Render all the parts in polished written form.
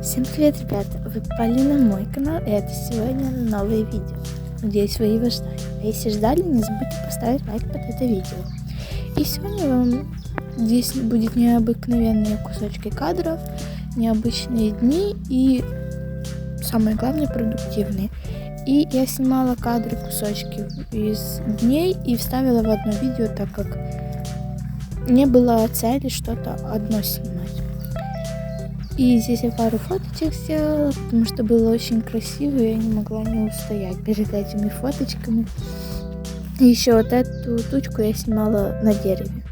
Всем привет, ребята! Вы попали на мой канал, и это сегодня новое видео. Надеюсь, вы его ждали. А если ждали, не забудьте поставить лайк под это видео. И сегодня вам здесь будет необыкновенные кусочки кадров, необычные дни и, самое главное, продуктивные. И я снимала кадры, кусочки из дней и вставила в одно видео, так как не было цели что-то одно снимать. И здесь я пару фоточек сделала, потому что было очень красиво, и я не могла не устоять перед этими фоточками. И еще вот эту тучку я снимала на дереве.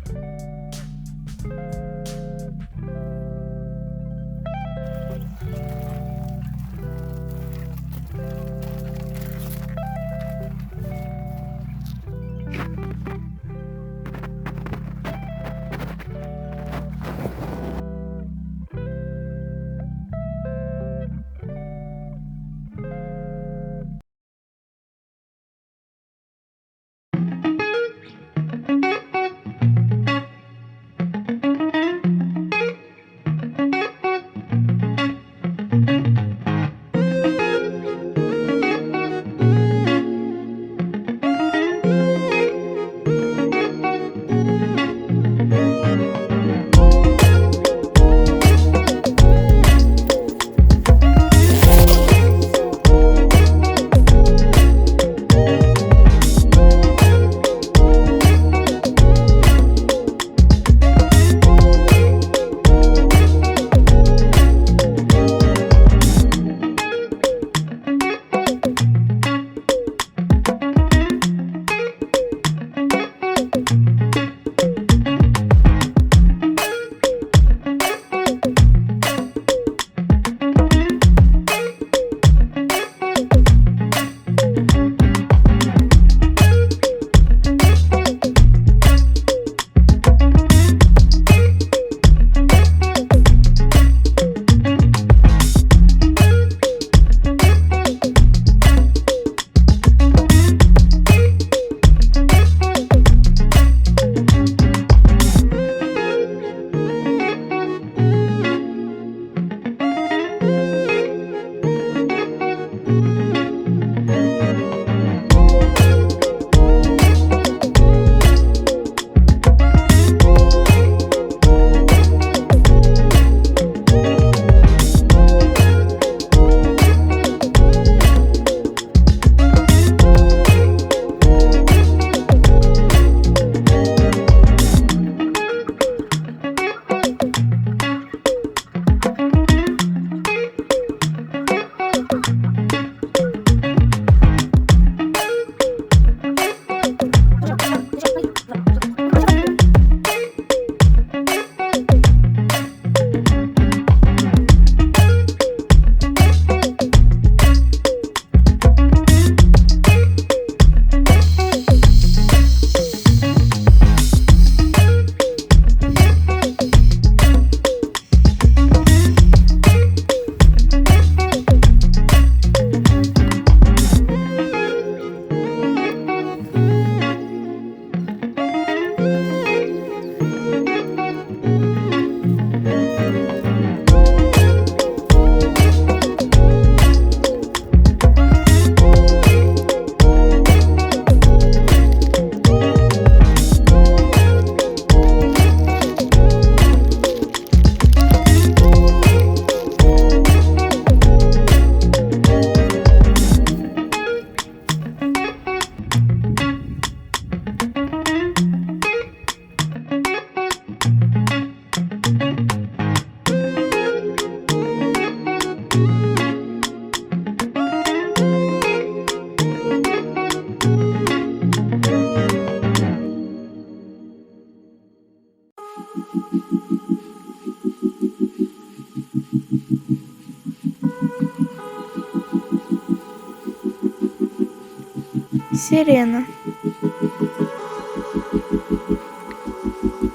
Сирена.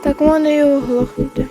Так вон и углохнути.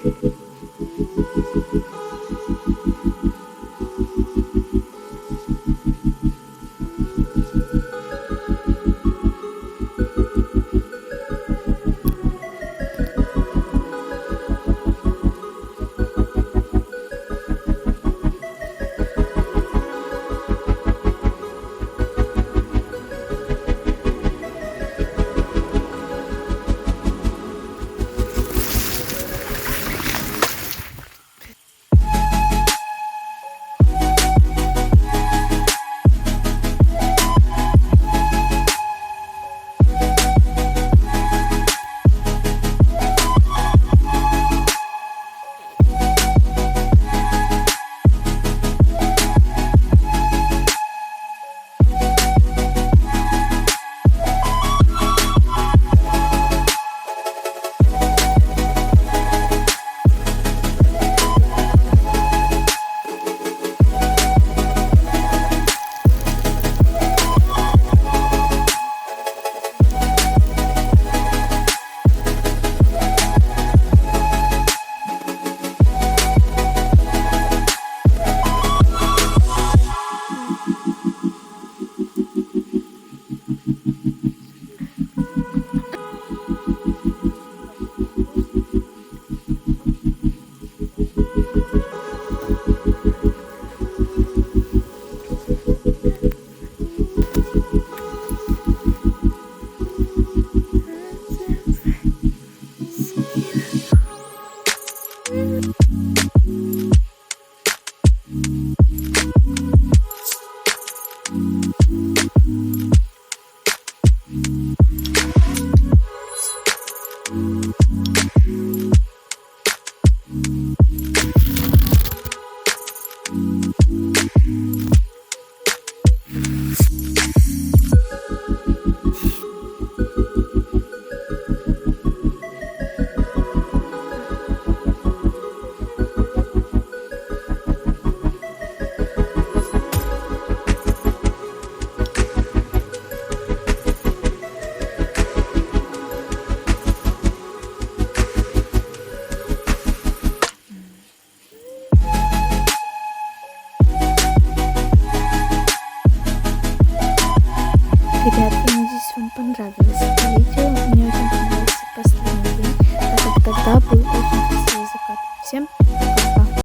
Ребята,